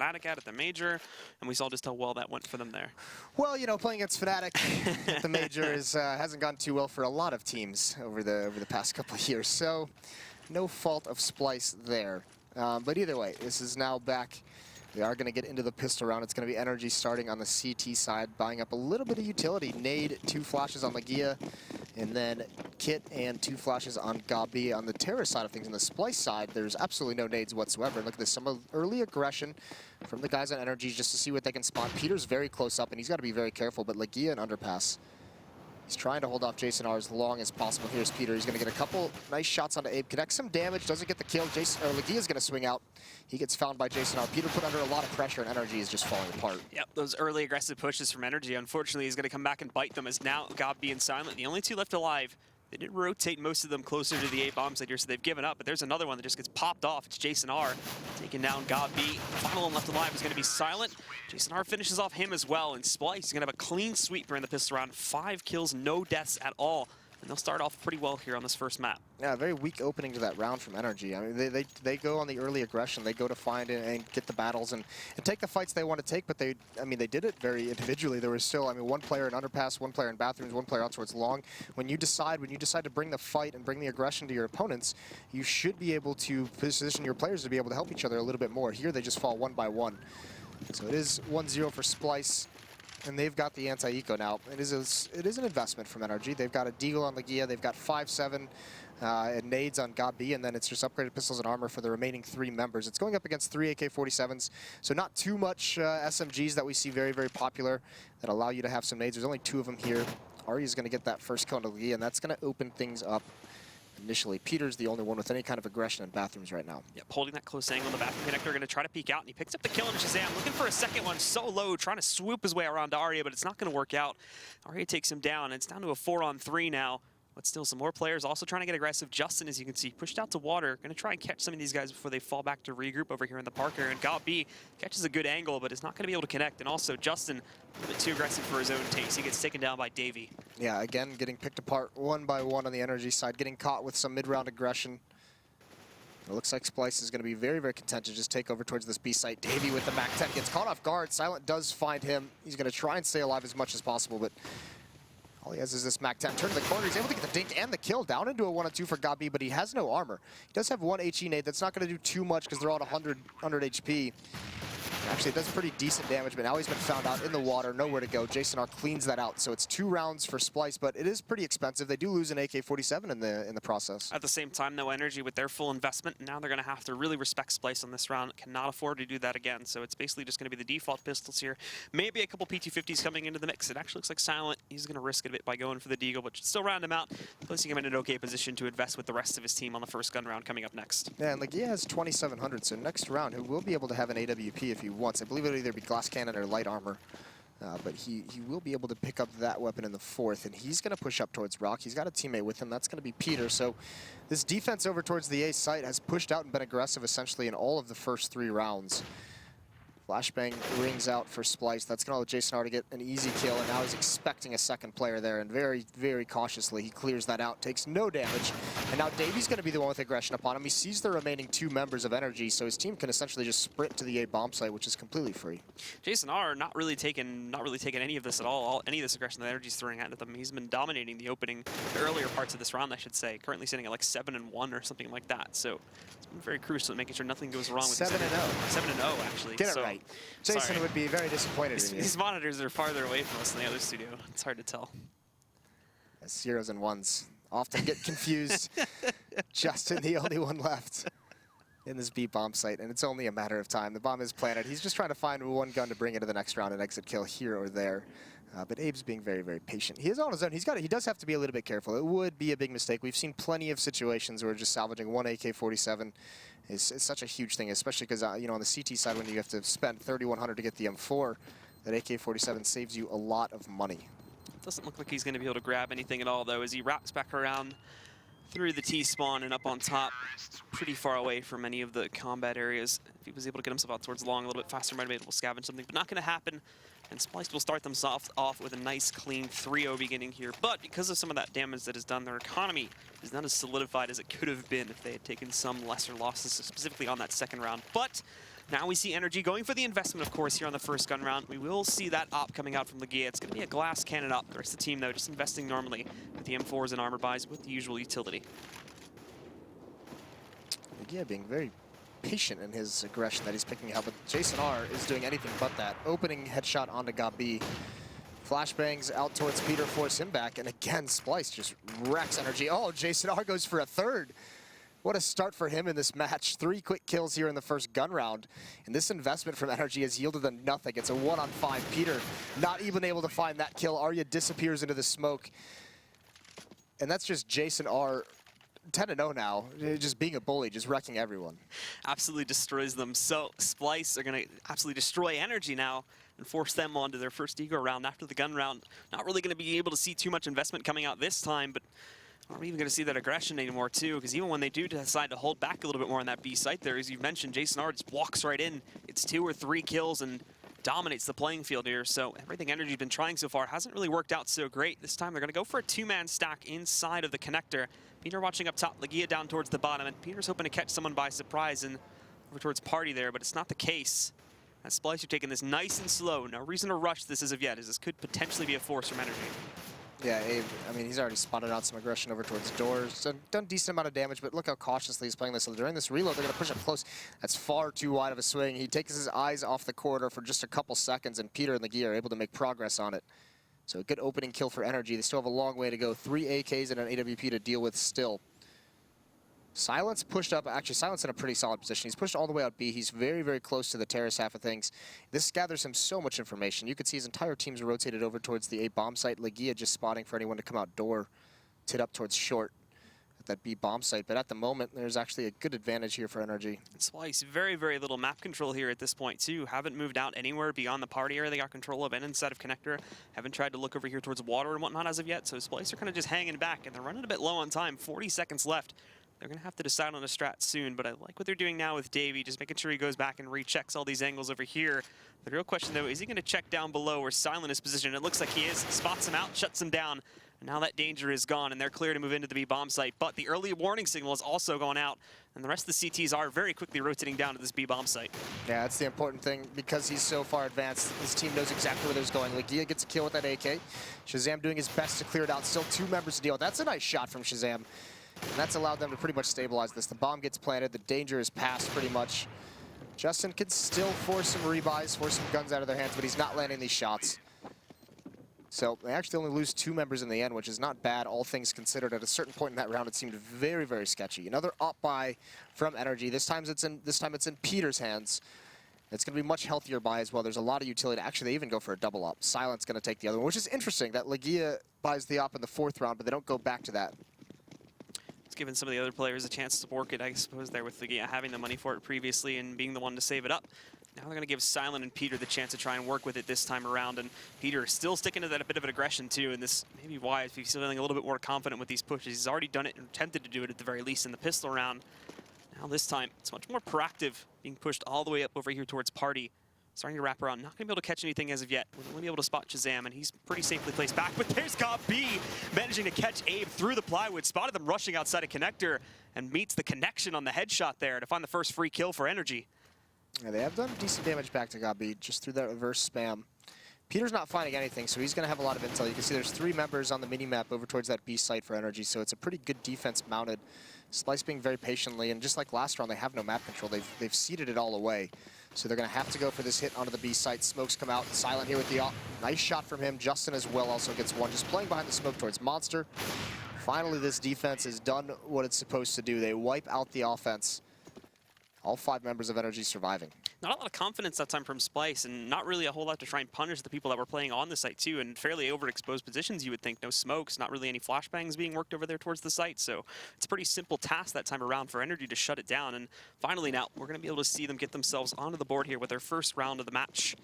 Fnatic at the Major, and we saw just how well that went for them there. Well, you know, playing against Fnatic at the Major hasn't gone too well for a lot of teams over the past couple of years, so no fault of Splyce there. But either way, this is now back. They are going to get into the pistol round. It's going to be NRG starting on the CT side, buying up a little bit of utility. Nade, 2 flashes on Legia, and then Kit and 2 flashes on Gabi. On the Terra side of things, on the Splyce side, there's absolutely no nades whatsoever. Look at this, some early aggression from the guys on NRG just to see what they can spawn. Peter's very close up, and he's got to be very careful, but Legia and Underpass. He's trying to hold off Jason R as long as possible. Here's Peter. He's going to get a couple nice shots onto Abe. Connects some damage. Doesn't get the kill. Legia's going to swing out. He gets found by Jason R. Peter put under a lot of pressure, and NRG is just falling apart. Yep, those early aggressive pushes from NRG, unfortunately, is going to come back and bite them, as now Gabi and Silent, the only 2 left alive. They did rotate most of them closer to the A bomb site here, so they've given up. But there's another one that just gets popped off. It's Jason R taking down Gabi. Final one left alive is going to be Silent. Jason R finishes off him as well, and Splyce is going to have a clean sweep during the pistol round. 5 kills, no deaths at all. And they'll start off pretty well here on this first map. Yeah, very weak opening to that round from NRG. I mean, they go on the early aggression. They go to find and get the battles and take the fights they want to take, but they did it very individually. There was still, 1 player in Underpass, 1 player in Bathrooms, 1 player out towards Long. When you decide to bring the fight and bring the aggression to your opponents, you should be able to position your players to be able to help each other a little bit more. Here, they just fall 1 by 1. So it is 1-0 for Splyce. And they've got the anti-eco now. It is an investment from NRG. They've got a deagle on Legia. They've got 5-7 and nades on Gabi, and then it's just upgraded pistols and armor for the remaining 3 members. It's going up against 3 AK-47s, so not too much SMGs that we see very, very popular that allow you to have some nades. There's only 2 of them here. Ari is going to get that first kill on Legia, and that's going to open things up. Initially, Peter's the only one with any kind of aggression in Bathrooms right now. Yep, holding that close angle on the bathroom connector, going to try to peek out, and he picks up the kill on Shazam, looking for a second one, so low, trying to swoop his way around to Arya, but it's not going to work out. Arya takes him down, and it's down to a 4-on-3 now. But still, some more players also trying to get aggressive. Justin, as you can see, pushed out to water. Going to try and catch some of these guys before they fall back to regroup over here in the park area. And Gabi catches a good angle, but is not going to be able to connect. And also, Justin, a bit too aggressive for his own taste. He gets taken down by Davey. Yeah, again, getting picked apart 1 by 1 on the NRG side, getting caught with some mid-round aggression. It looks like Splyce is going to be very, very content to just take over towards this B site. Davey with the MAC-10 gets caught off guard. Silent does find him. He's going to try and stay alive as much as possible, but all he has is this MAC-10. Turn to the corner. He's able to get the dink and the kill down into a 1-on-2 for Gabi, but he has no armor. He does have 1 HE nade. That's not going to do too much because they're all at 100 HP. Actually, it does pretty decent damage, but now he's been found out in the water, nowhere to go. Jason R cleans that out, so it's 2 rounds for Splyce, but it is pretty expensive. They do lose an AK-47 in the process. At the same time, no NRG with their full investment. Now they're going to have to really respect Splyce on this round. Cannot afford to do that again, so it's basically just going to be the default pistols here. Maybe a couple PT-50s coming into the mix. It actually looks like Silent. He's going to risk it a bit by going for the deagle, but still round him out, placing him in an okay position to invest with the rest of his team on the first gun round coming up next. Yeah, and Legia has 2,700, so next round he will be able to have an AWP if he wants. I believe it'll either be glass cannon or light armor, but he will be able to pick up that weapon in the 4th, and he's going to push up towards Rock. He's got a teammate with him. That's going to be Peter. So this defense over towards the A site has pushed out and been aggressive essentially in all of the first 3 rounds. Flashbang rings out for Splyce. That's going to allow Jason R to get an easy kill, and now he's expecting a second player there, and very, very cautiously he clears that out, takes no damage, and now Davey's going to be the one with aggression upon him. He sees the remaining 2 members of NRG, so his team can essentially just sprint to the A bomb site, which is completely free. Jason R not really taking any of this at all. Any of this aggression that NRG's throwing at them. He's been dominating the earlier parts of this round, I should say. Currently sitting at like 7-1 or something like that. So it's been very crucial in making sure nothing goes wrong with 7-0. 7-0 actually. Get it right. Jason would be very disappointed in you. These monitors are farther away from us in the other studio. It's hard to tell. As 0s and 1s often get confused. Justin, the only one left in this B bomb site, and it's only a matter of time. The bomb is planted. He's just trying to find 1 gun to bring into the next round, an exit kill here or there. But Abe's being very, very patient. He is on his own. He does have to be a little bit careful. It would be a big mistake. We've seen plenty of situations where just salvaging 1 AK-47 is such a huge thing, especially because on the CT side, when you have to spend 3,100 to get the M4, that AK-47 saves you a lot of money. Doesn't look like he's going to be able to grab anything at all, though, as he wraps back around through the T-spawn and up on top, pretty far away from any of the combat areas. If he was able to get himself out towards Long a little bit faster, might have been able to scavenge something, but not going to happen. And Splyce will start them off with a nice, clean 3-0 beginning here. But because of some of that damage that is done, their economy is not as solidified as it could have been if they had taken some lesser losses, specifically on that second round. But Now we see NRG going for the investment, of course, here on the first gun round. We will see that op coming out from Legia. It's going to be a glass cannon op. The rest of the team, though, just investing normally with the M4s and armor buys with the usual utility. Legia being very patient in his aggression that he's picking up, but Jason R is doing anything but that. Opening headshot onto Gabi. Flashbangs out towards Peter, force him back, and again, Splyce just wrecks NRG. Oh, Jason R goes for a third. What a start for him in this match. 3 quick kills here in the first gun round. And this investment from NRG has yielded them nothing. It's a 1-on-5. Peter not even able to find that kill. Arya disappears into the smoke. And that's just Jason R 10-0 now, just being a bully, just wrecking everyone. Absolutely destroys them. So Splyce are going to absolutely destroy NRG now and force them onto their first ego round after the gun round. Not really going to be able to see too much investment coming out this time, but aren't even going to see that aggression anymore, too, because even when they do decide to hold back a little bit more on that B site there, as you mentioned, Jason R just walks right in. It's 2 or 3 kills and dominates the playing field here. So everything NRG's been trying so far hasn't really worked out so great. This time they're going to go for a 2-man stack inside of the connector. Peter watching up top, Legia down towards the bottom, and Peter's hoping to catch someone by surprise and over towards Party there, but it's not the case. As Splyce are taking this nice and slow. No reason to rush this as of yet, as this could potentially be a force from NRG. Yeah, Abe, I mean, he's already spotted out some aggression over towards doors. Done decent amount of damage, but look how cautiously he's playing this. So during this reload, they're going to push up close. That's far too wide of a swing. He takes his eyes off the corridor for just a couple seconds, and Peter and Legia are able to make progress on it. So a good opening kill for NRG. They still have a long way to go. 3 AKs and an AWP to deal with still. Silence pushed up. Actually, Silence in a pretty solid position. He's pushed all the way out B. He's very, very close to the terrace half of things. This gathers him so much information. You can see his entire team's rotated over towards the A bomb site. Legia just spotting for anyone to come out door, tit up towards short at that B bomb site. But at the moment, there's actually a good advantage here for NRG. Splyce, very, very little map control here at this point, too. Haven't moved out anywhere beyond the party area they got control of and inside of connector. Haven't tried to look over here towards water and whatnot as of yet. So Splyce are kind of just hanging back, and they're running a bit low on time. 40 seconds left. They're going to have to decide on a strat soon, but I like what they're doing now with Davey, just making sure he goes back and rechecks all these angles over here. The real question, though, is he going to check down below where Silent is positioned? It looks like he is. Spots him out, shuts him down, and now that danger is gone, and they're clear to move into the B bomb site. But the early warning signal has also gone out, and the rest of the CTs are very quickly rotating down to this B bomb site. Yeah, that's the important thing. Because he's so far advanced, his team knows exactly where they're going. Legia gets a kill with that AK. Shazam doing his best to clear it out. Still 2 members to deal with. That's a nice shot from Shazam. And that's allowed them to pretty much stabilize this. The bomb gets planted, the danger is past pretty much. Justin can still force some rebuys, force some guns out of their hands, but he's not landing these shots. So they actually only lose 2 members in the end, which is not bad, all things considered. At a certain point in that round, it seemed very, very sketchy. Another op buy from NRG. This time it's in Peter's hands. It's going to be much healthier buy as well. There's a lot of utility. Actually, they even go for a double op. Silent's going to take the other one, which is interesting that Legia buys the op in the 4th round, but they don't go back to that. It's given some of the other players a chance to work it, I suppose, there with Legia having the money for it previously and being the one to save it up. Now they're going to give Silent and Peter the chance to try and work with it this time around, and Peter is still sticking to that a bit of an aggression too, and this may be why he's feeling a little bit more confident with these pushes. He's already done it and attempted to do it at the very least in the pistol round. Now this time, it's much more proactive, being pushed all the way up over here towards Party. Starting to wrap around, not going to be able to catch anything as of yet. We'll only be able to spot Shazam, and he's pretty safely placed back. But there's Gabi managing to catch Abe through the plywood, spotted them rushing outside a connector, and meets the connection on the headshot there to find the first free kill for NRG. Yeah, they have done decent damage back to Gabi just through that reverse spam. Peter's not finding anything, so he's going to have a lot of intel. You can see there's 3 members on the mini-map over towards that B site for NRG, so it's a pretty good defense mounted. Splyce being very patiently, and just like last round, they have no map control. They've seeded it all away. So they're going to have to go for this hit onto the B site. Smokes come out. Silent here with the nice shot from him. Justin as well also gets one. Just playing behind the smoke towards Monster. Finally, this defense has done what it's supposed to do. They wipe out the offense. All 5 members of NRG surviving. Not a lot of confidence that time from Splyce, and not really a whole lot to try and punish the people that were playing on the site too, and fairly overexposed positions, you would think. No smokes, not really any flashbangs being worked over there towards the site, so it's a pretty simple task that time around for NRG to shut it down. And finally now, we're going to be able to see them get themselves onto the board here with their first round of the match.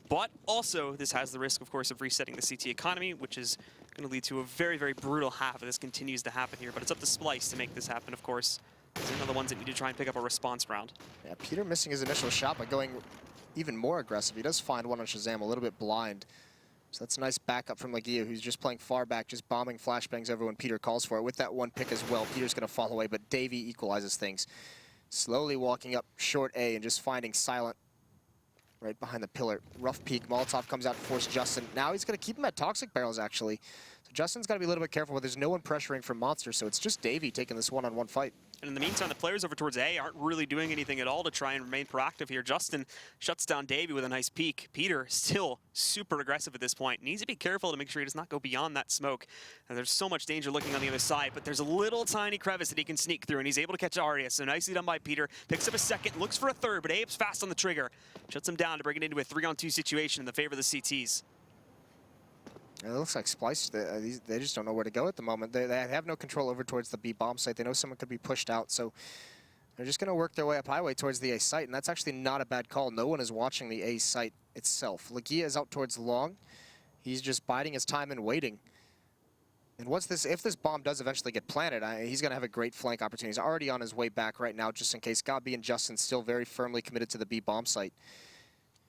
But also, this has the risk, of course, of resetting the CT economy, which is going to lead to a very, very brutal half if this continues to happen here. But it's up to Splyce to make this happen, of course. These are the ones that need to try and pick up a response round. Yeah, Peter missing his initial shot by going even more aggressive. He does find one on Shazam a little bit blind. So that's a nice backup from Legia, who's just playing far back, just bombing flashbangs over when Peter calls for it. With that one pick as well, Peter's going to fall away, but Davey equalizes things. Slowly walking up short A and just finding Silent right behind the pillar. Rough peek. Molotov comes out to force Justin. Now he's going to keep him at toxic barrels, actually. So Justin's got to be a little bit careful, but there's no one pressuring from Monster, so it's just Davey taking this one-on-one fight. And in the meantime, the players over towards A aren't really doing anything at all to try and remain proactive here. Justin shuts down Davey with a nice peek. Peter still super aggressive at this point. Needs to be careful to make sure he does not go beyond that smoke. And there's so much danger looking on the other side, but there's a little tiny crevice that he can sneak through, and he's able to catch Arya. So nicely done by Peter. Picks up a second, looks for a third, but Abe's fast on the trigger. Shuts him down to bring it into a 3-on-2 situation in the favor of the CTs. It looks like Splyce, they just don't know where to go at the moment. They have no control over towards the B bomb site. They know someone could be pushed out, so they're just going to work their way up highway towards the A site, and that's actually not a bad call. No one is watching the A site itself. Legia is out towards long. He's just biding his time and waiting. And if this bomb does eventually get planted, he's going to have a great flank opportunity. He's already on his way back right now, just in case. Gabi and Justin still very firmly committed to the B bomb site.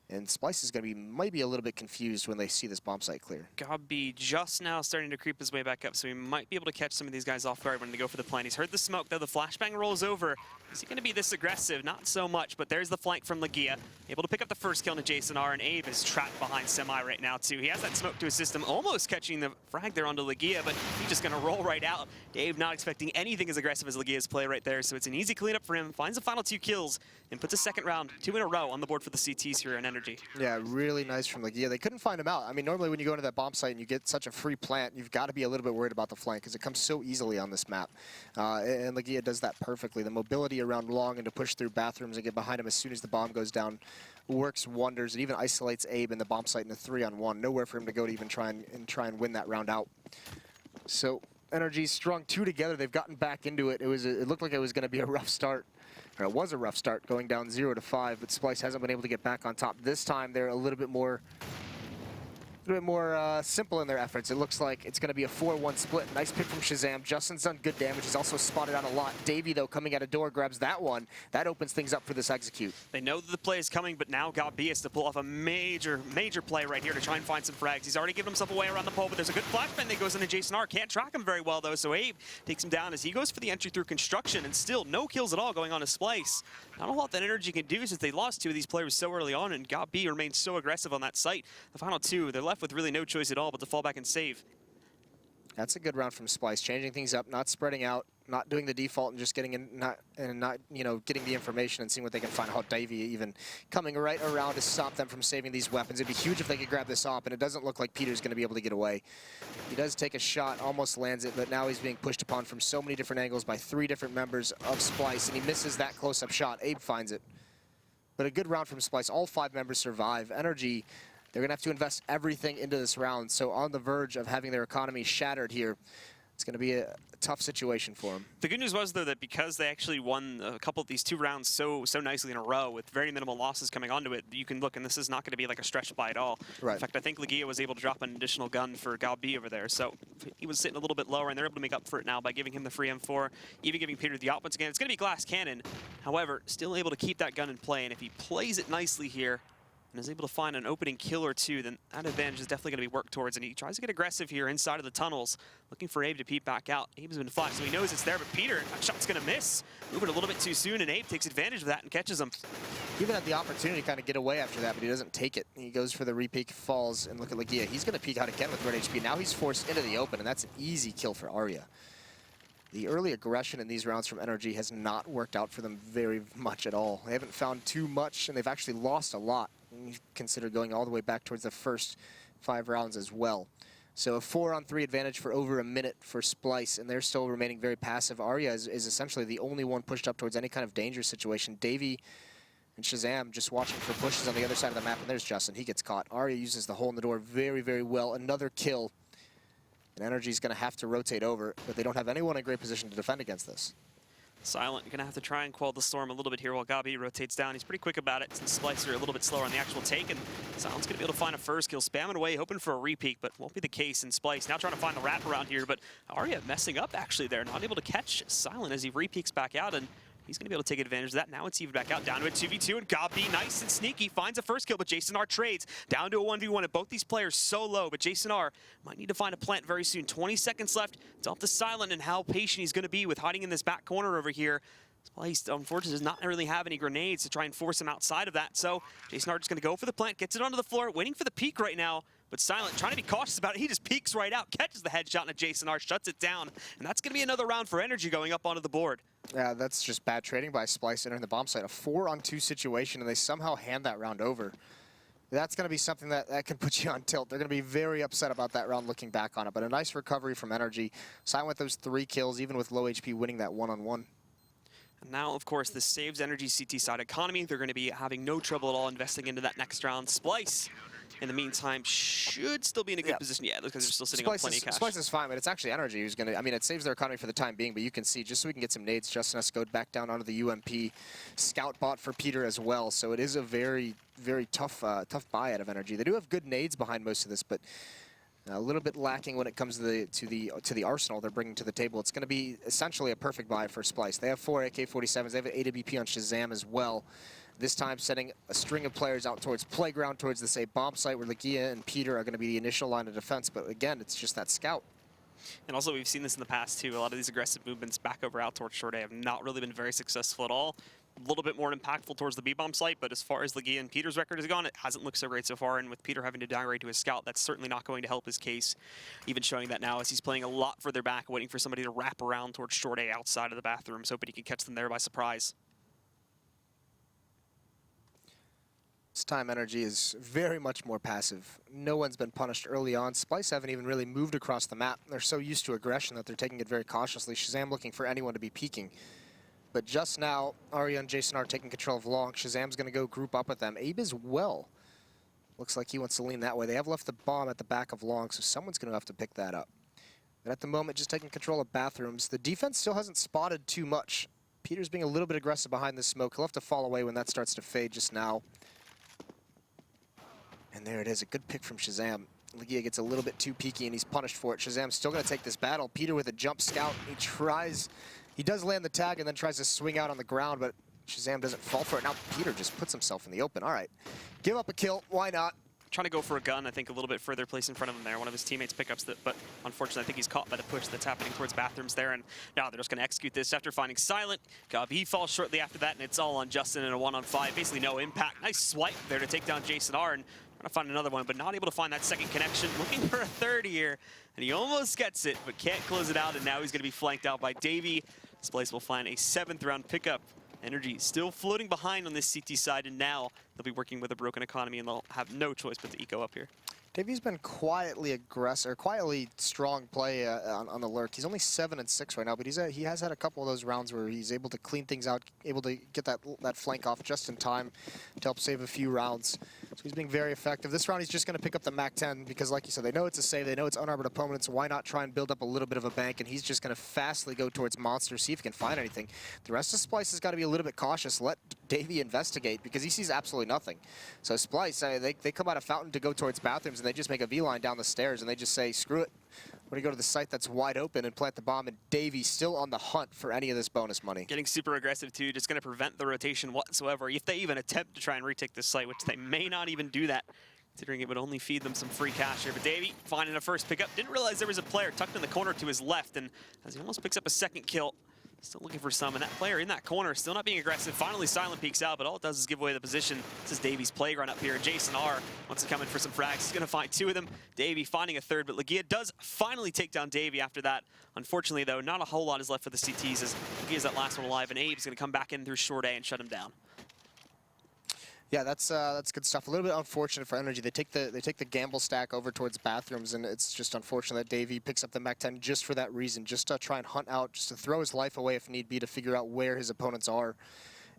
And Splyce is going to might be a little bit confused when they see this bomb site clear. Gabi just now starting to creep his way back up, so he might be able to catch some of these guys off guard when they go for the plant. He's heard the smoke, though. The flashbang rolls over. Is he going to be this aggressive? Not so much, but there's the flank from Legia. Able to pick up the first kill to Jason R, and Abe is trapped behind Semi right now, too. He has that smoke to his system, almost catching the frag there onto Legia, but he's just going to roll right out. Dave not expecting anything as aggressive as Legia's play right there, so it's an easy cleanup for him. Finds the final 2 kills and puts a second round, 2 in a row on the board for the CTs here in NRG. Yeah, really nice from Legia. They couldn't find him out. I mean, normally when you go into that bomb site and you get such a free plant, you've got to be a little bit worried about the flank because it comes so easily on this map. And Legia does that perfectly. The mobility around long and to push through bathrooms and get behind him as soon as the bomb goes down works wonders. It even isolates Abe in the bomb site in a 3-on-1. Nowhere for him to go to even try and win that round out. So NRG strung 2 together. They've gotten back into it. It looked like it was going to be a rough start. Or it was a rough start, going down 0-5, but Splyce hasn't been able to get back on top. This time, they're a little bit more simple in their efforts. It looks like it's going to be a 4-1 split. Nice pick from Shazam. Justin's done good damage. He's also spotted out a lot. Davey, though, coming out of door, grabs that one. That opens things up for this execute. They know that the play is coming, but now Gabi has to pull off a major play right here to try and find some frags. He's already given himself away around the pole, but there's a good flashbang that goes into Jason R. Can't track him very well, though, so Abe takes him down as he goes for the entry through construction, and still no kills at all going on to Splyce. Not a lot that NRG can do since they lost 2 of these players so early on, and Gabi remains so aggressive on that site. The final 2, they're left with really no choice at all but to fall back and save. That's a good round from Splyce, changing things up, not spreading out, not doing the default, and just getting in, not getting the information and seeing what they can find. How Davey even coming right around to stop them from saving these weapons. It'd be huge if they could grab this op, and it doesn't look like Peter's going to be able to get away. He does take a shot, almost lands it, but now he's being pushed upon from so many different angles by 3 different members of Splyce, and he misses that close-up shot. Abe finds it. But a good round from Splyce. All 5 members survive. NRG, they're going to have to invest everything into this round, so on the verge of having their economy shattered here. It's going to be a tough situation for them. The good news was, though, that because they actually won a couple of these 2 rounds so nicely in a row with very minimal losses coming onto it, you can look, and this is not going to be like a stretch by at all. Right. In fact, I think Legia was able to drop an additional gun for Gabi over there, so he was sitting a little bit lower, and they're able to make up for it now by giving him the free M4, even giving Peter the op once again. It's going to be glass cannon, however, still able to keep that gun in play, and if he plays it nicely here, and is able to find an opening kill or 2, then that advantage is definitely going to be worked towards. And he tries to get aggressive here inside of the tunnels, looking for Abe to peep back out. Abe's been flashed, so he knows it's there, but Peter, that shot's going to miss. Moving a little bit too soon, and Abe takes advantage of that and catches him. He even had the opportunity to kind of get away after that, but he doesn't take it. He goes for the re-peek, falls, and look at Legia. He's going to peek out again with red HP. Now he's forced into the open, and that's an easy kill for Arya. The early aggression in these rounds from NRG has not worked out for them very much at all. They haven't found too much, and they've actually lost a lot. You consider going all the way back towards the first 5 rounds as well. So a 4-on-3 advantage for over a minute for Splyce, and they're still remaining very passive. Arya is essentially the only one pushed up towards any kind of dangerous situation. Davey and Shazam just watching for pushes on the other side of the map, and there's Justin. He gets caught. Arya uses the hole in the door very, very well. Another kill. And NRG's going to have to rotate over, but they don't have anyone in a great position to defend against this. Silent going to have to try and quell the storm a little bit here while Gabi rotates down. He's pretty quick about it since Splyce are a little bit slower on the actual take, and Silent's going to be able to find a first kill, spamming away, hoping for a re-peek, but won't be the case in Splyce. Now trying to find the wrap around here, but Arya messing up actually there, not able to catch Silent as he re-peeks back out, and he's going to be able to take advantage of that. Now it's even back out, down to a 2v2, and Gabi, nice and sneaky, finds a first kill, but Jason R trades down to a 1v1, and both these players so low, but Jason R might need to find a plant very soon. 20 seconds left. It's up to Silent and how patient he's going to be with hiding in this back corner over here. Splyce, unfortunately, does not really have any grenades to try and force him outside of that. So Jason R just going to go for the plant, gets it onto the floor, waiting for the peek right now. But Silent trying to be cautious about it. He just peeks right out, catches the headshot, and Jason R shuts it down. And that's going to be another round for NRG going up onto the board. Yeah, that's just bad trading by Splyce entering the bomb site. A 4-on-2 situation, and they somehow hand that round over. That's going to be something that can put you on tilt. They're going to be very upset about that round looking back on it. But a nice recovery from NRG. Silent with those 3 kills, even with low HP, winning that 1-on-1. And now, of course, this saves NRG CT side economy. They're going to be having no trouble at all investing into that next round. Splyce, in the meantime, should still be in a good position. Yeah, because they're still sitting on plenty of cash. Splyce is fine, but it's actually NRG who's going to... I mean, it saves their economy for the time being, but you can see, just so we can get some nades, Justin Escode back down onto the UMP. Scout bot for Peter as well, so it is a very, very tough buy out of NRG. They do have good nades behind most of this, but a little bit lacking when it comes to the arsenal they're bringing to the table. It's going to be essentially a perfect buy for Splyce. They have 4 AK-47s. They have an AWP on Shazam as well. This time sending a string of players out towards Playground, towards the, say, bomb site where Legia and Peter are going to be the initial line of defense. But again, it's just that scout. And also, we've seen this in the past, too. A lot of these aggressive movements back over out towards short A have not really been very successful at all. A little bit more impactful towards the B-bomb site, but as far as Legia and Peter's record has gone, it hasn't looked so great so far. And with Peter having to downgrade to his scout, that's certainly not going to help his case. Even showing that now as he's playing a lot further back, waiting for somebody to wrap around towards short A outside of the bathrooms, hoping he can catch them there by surprise. This time, NRG is very much more passive. No one's been punished early on. Splyce haven't even really moved across the map. They're so used to aggression that they're taking it very cautiously. Shazam looking for anyone to be peeking. But just now, Arya and Jason are taking control of Long. Shazam's going to go group up with them. Abe as well. Looks like he wants to lean that way. They have left the bomb at the back of Long, so someone's going to have to pick that up. But at the moment, just taking control of bathrooms. The defense still hasn't spotted too much. Peter's being a little bit aggressive behind the smoke. He'll have to fall away when that starts to fade just now. And there it is, a good pick from Shazam. Legia gets a little bit too peaky and he's punished for it. Shazam's still going to take this battle. Peter with a jump scout. He does land the tag and then tries to swing out on the ground, but Shazam doesn't fall for it. Now Peter just puts himself in the open. All right, give up a kill, why not? Trying to go for a gun, I think a little bit further placed in front of him there. One of his teammates pickups that, but unfortunately I think he's caught by the push that's happening towards bathrooms there, and now they're just going to execute this after finding Silent. Gabi falls shortly after that, and it's all on Justin in a 1-on-5. Basically no impact. Nice swipe there to take down Jason R, and trying to find another one, but not able to find that second connection. Looking for a third here, and he almost gets it, but can't close it out, and now he's going to be flanked out by Davey. Splyce will find a 7th round pickup. NRG still floating behind on this CT side, and now they'll be working with a broken economy, and they'll have no choice but to eco up here. Davey's been quietly aggressive, quietly strong play on the lurk. He's only 7-6 right now, but he has had a couple of those rounds where he's able to clean things out, able to get that flank off just in time to help save a few rounds. So he's being very effective. This round he's just going to pick up the Mac-10 because, like you said, they know it's a save, they know it's unarmored opponents, so why not try and build up a little bit of a bank, and he's just going to fastly go towards Monster, see if he can find anything. The rest of Splyce has got to be a little bit cautious. Let Davey investigate because he sees absolutely nothing. So Splyce, they come out of Fountain to go towards bathrooms, and they just make a V-line down the stairs, and they just say, screw it. We're going to go to the site that's wide open and plant the bomb, and Davey still on the hunt for any of this bonus money. Getting super aggressive, too, just going to prevent the rotation whatsoever. If they even attempt to try and retake this site, which they may not even do that, considering it would only feed them some free cash here. But Davey finding a first pickup. Didn't realize there was a player tucked in the corner to his left, and as he almost picks up a second kill, still looking for some, and that player in that corner still not being aggressive. Finally, Silent peeks out, but all it does is give away the position. This is Davey's playground up here, and Jason R wants to come in for some frags. He's going to find 2 of them. Davey finding a third, but Legia does finally take down Davey after that. Unfortunately, though, not a whole lot is left for the CTs as Legia's that last one alive, and Abe's going to come back in through short A and shut him down. Yeah, that's good stuff. A little bit unfortunate for NRG. They take the gamble stack over towards bathrooms, and it's just unfortunate that Davey picks up the Mac-10 just for that reason, just to try and hunt out, just to throw his life away if need be, to figure out where his opponents are.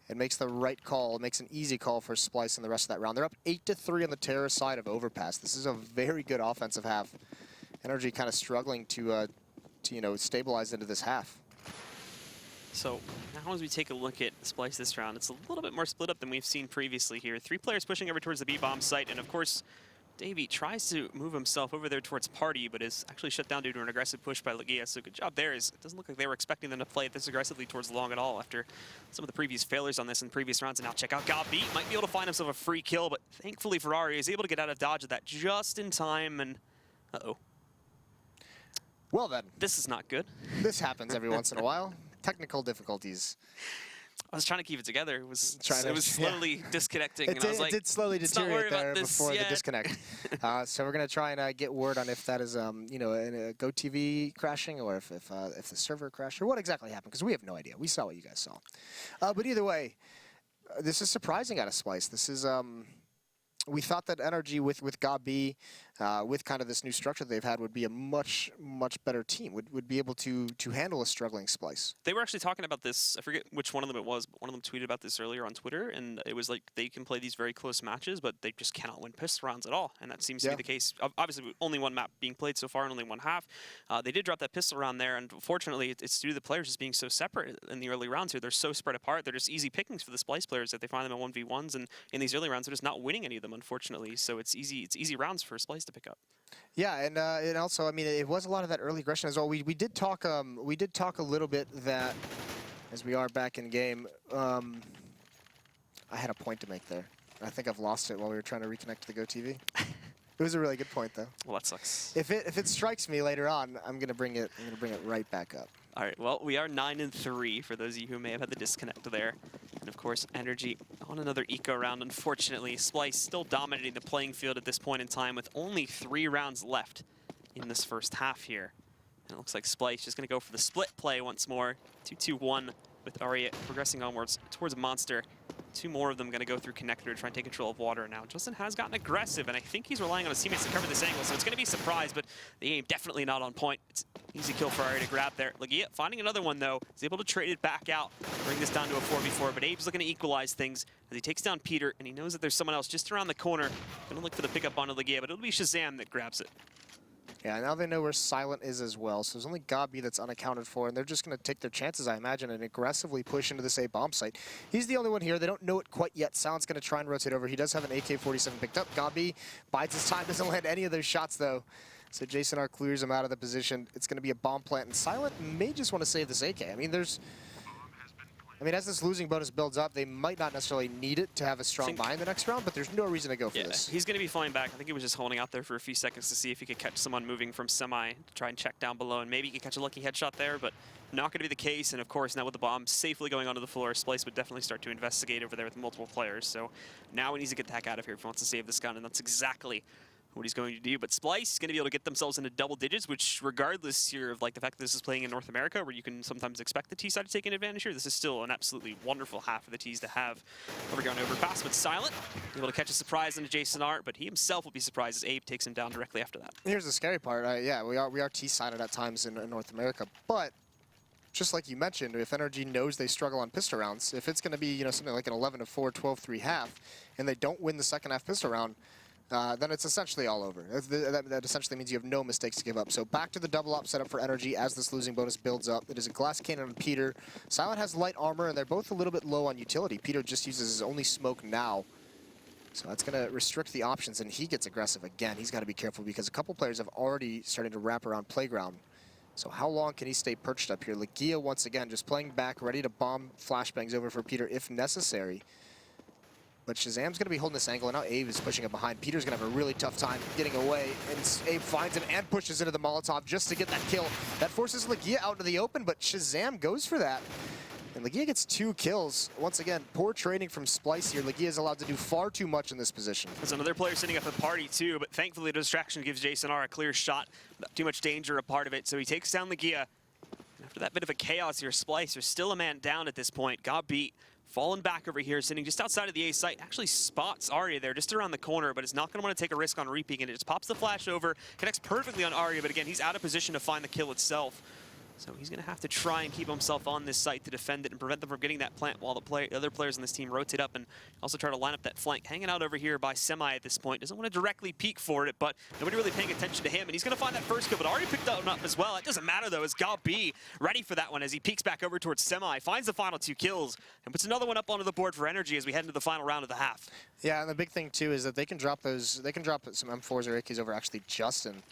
It makes the right call. It makes an easy call for Splyce in the rest of that round. They're up 8-3 on the terrorist side of Overpass. This is a very good offensive half. NRG kind of struggling to stabilize into this half. So now as we take a look at Splyce this round, it's a little bit more split up than we've seen previously here. 3 players pushing over towards the B-bomb site, and of course, Davey tries to move himself over there towards Party, but is actually shut down due to an aggressive push by Legia. So good job there. It doesn't look like they were expecting them to play this aggressively towards Long at all after some of the previous failures on this in previous rounds. And now check out Gabi. Might be able to find himself a free kill, but thankfully Ferrari is able to get out of dodge of that just in time. And uh-oh. Well then. This is not good. This happens every once in a while. Technical difficulties. I was trying to keep it together. It was Trying slowly disconnecting, and I was like, it did slowly deteriorate there before the yet. disconnect. So we're gonna try and get word on if that is you know, a GoTV crashing or if the server crashed or what exactly happened, because we have no idea. We saw what you guys saw, but either way, this is surprising out of Splyce. This is we thought that NRG with Gabi, with kind of this new structure they've had, would be a much better team. Would be able to handle a struggling Splyce. They were actually talking about this. I forget which one of them it was, but one of them tweeted about this earlier on Twitter, and it was like they can play these very close matches, but they just cannot win pistol rounds at all, and that seems to be the case. Obviously, only one map being played so far, and only one half. They did drop that pistol round there, and unfortunately, it's due to the players just being so separate in the early rounds here. They're so spread apart. They're just easy pickings for the Splyce players that they find them in 1v1s, and in these early rounds, they're just not winning any of them, unfortunately. So it's easy rounds for Splyce to pick up. Yeah, and also, I mean, it was a lot of that early aggression as well. We did talk a little bit that as we are back in game. I had a point to make there. I think I've lost it while we were trying to reconnect to the GoTV. It was a really good point, though. Well, that sucks. If it strikes me later on, I'm gonna bring it right back up. All right. Well, we are 9-3 for those of you who may have had the disconnect there. And of course, NRG on another eco round. Unfortunately, Splyce still dominating the playing field at this point in time with only 3 rounds left in this first half here. And it looks like Splyce just going to go for the split play once more. 2-2-1 with Arya progressing onwards towards Monster. 2 more of them going to go through Connector to try and take control of water now. Justin has gotten aggressive, and I think he's relying on his teammates to cover this angle, so it's going to be a surprise, but the aim definitely not on point. It's easy kill for Arya to grab there. Legia finding another one, though. He's able to trade it back out, bring this down to a 4v4, but Abe's looking to equalize things as he takes down Peter, and he knows that there's someone else just around the corner. Going to look for the pickup onto Legia, but it'll be Shazam that grabs it. Yeah, now they know where Silent is as well, so there's only Gabi that's unaccounted for, and they're just going to take their chances, I imagine, and aggressively push into this A bomb site. He's the only one here. They don't know it quite yet. Silent's going to try and rotate over. He does have an AK-47 picked up. Gabi bides his time, doesn't land any of those shots, though. So Jason R clears him out of the position. It's going to be a bomb plant, and Silent may just want to save this AK. I mean, as this losing bonus builds up, they might not necessarily need it to have a strong buy in the next round, but there's no reason to go for this. He's going to be flying back. I think he was just holding out there for a few seconds to see if he could catch someone moving from semi to try and check down below, and maybe he could catch a lucky headshot there, but not going to be the case. And of course, now with the bomb safely going onto the floor, Splyce would definitely start to investigate over there with multiple players. So now he needs to get the heck out of here if he wants to save this gun, and that's exactly what he's going to do. But Splyce is going to be able to get themselves into double digits, which regardless here of like the fact that this is playing in North America, where you can sometimes expect the T side to take an advantage here, this is still an absolutely wonderful half for the T's to have. Over here on Overpass with Silent, able to catch a surprise into Jason Art, but he himself will be surprised as Abe takes him down directly after that. Here's the scary part. Yeah, we are T-sided at times in North America, but just like you mentioned, if NRG knows they struggle on pistol rounds, if it's going to be, you know, something like an 11-4, 12-3 half, and they don't win the second half pistol round, then it's essentially all over. That essentially means you have no mistakes to give up. So back to the double op setup for NRG as this losing bonus builds up. It is a glass cannon on Peter. Silent has light armor, and they're both a little bit low on utility. Peter just uses his only smoke now. So that's going to restrict the options, and he gets aggressive again. He's got to be careful because a couple players have already started to wrap around Playground. So how long can he stay perched up here? Legia once again just playing back, ready to bomb flashbangs over for Peter if necessary. But Shazam's going to be holding this angle, and now Abe is pushing it behind. Peter's going to have a really tough time getting away, and Abe finds him and pushes into the Molotov just to get that kill. That forces Legia out into the open, but Shazam goes for that. And Legia gets 2 kills. Once again, poor trading from Splyce here. Legia is allowed to do far too much in this position. There's another player sitting up at party too, but thankfully the distraction gives Jason R a clear shot. Not too much danger a part of it, so he takes down Legia. After that bit of a chaos here, Splyce, there's still a man down at this point. Got beat. Fallen back over here, sitting just outside of the A site. Actually spots Arya there, just around the corner, but is not going to want to take a risk on repeaking it. Just pops the flash over, connects perfectly on Arya, but again, he's out of position to find the kill itself. So he's going to have to try and keep himself on this site to defend it and prevent them from getting that plant while the other players in this team rotate up and also try to line up that flank. Hanging out over here by Semi at this point. Doesn't want to directly peek for it, but nobody really paying attention to him. And he's going to find that first kill, but already picked that one up as well. It doesn't matter, though, as Gabi ready for that one as he peeks back over towards Semi, finds the final 2 kills, and puts another one up onto the board for NRG as we head into the final round of the half. Yeah, and the big thing, too, is that they can drop some M4s or AKs over actually Justin.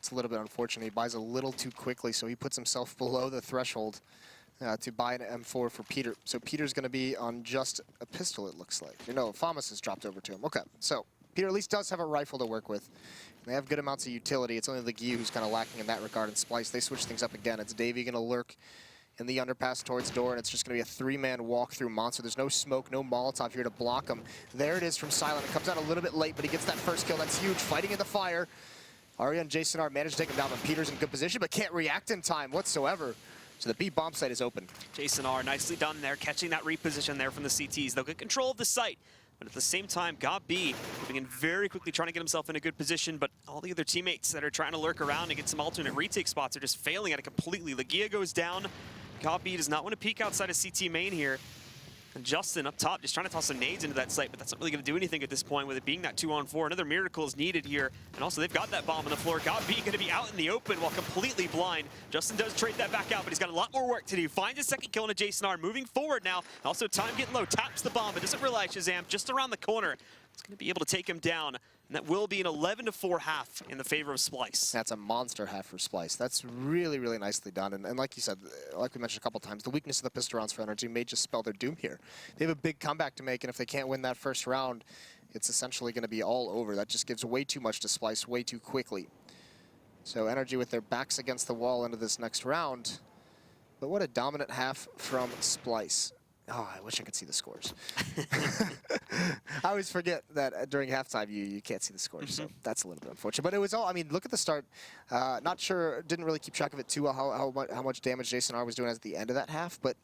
It's a little bit unfortunate. He buys a little too quickly, so he puts himself below the threshold to buy an M4 for Peter. So Peter's going to be on just a pistol, it looks like. No, Famas has dropped over to him. Okay, so Peter at least does have a rifle to work with. They have good amounts of utility. It's only Legia who's kind of lacking in that regard. And Splyce, they switch things up again. It's Davey going to lurk in the underpass towards door, and it's just going to be a three-man walk through Monster. There's no smoke, no Molotov here to block him. There it is from Silent. It comes out a little bit late, but he gets that first kill. That's huge. Fighting in the fire. Aria and Jason R managed to take him down, but Peter's in good position, but can't react in time whatsoever. So the B bomb site is open. Jason R nicely done there, catching that reposition there from the CTs. They'll get control of the site, but at the same time, Gob B moving in very quickly, trying to get himself in a good position, but all the other teammates that are trying to lurk around and get some alternate retake spots are just failing at it completely. Legia goes down. Gob B does not want to peek outside of CT main here. And Justin up top just trying to toss some nades into that site, but that's not really going to do anything at this point with it being that 2-on-4. Another miracle is needed here. And also they've got that bomb on the floor. Gob B going to be out in the open while completely blind. Justin does trade that back out, but he's got a lot more work to do. Finds a second kill on a Jason R. Moving forward now. Also time getting low. Taps the bomb, but doesn't realize Shazam just around the corner. It's going to be able to take him down. And that will be an 11-4 half in the favor of Splyce. That's a monster half for Splyce. That's really, really nicely done. And like you said, like we mentioned a couple times, the weakness of the pistol rounds for NRG may just spell their doom here. They have a big comeback to make, and if they can't win that first round, it's essentially going to be all over. That just gives way too much to Splyce way too quickly. So NRG with their backs against the wall into this next round. But what a dominant half from Splyce. Oh, I wish I could see the scores. I always forget that during halftime you can't see the scores, so that's a little bit unfortunate. But it was all, I mean, look at the start. Not sure, didn't really keep track of it too well, how much damage Jason R was doing at the end of that half, but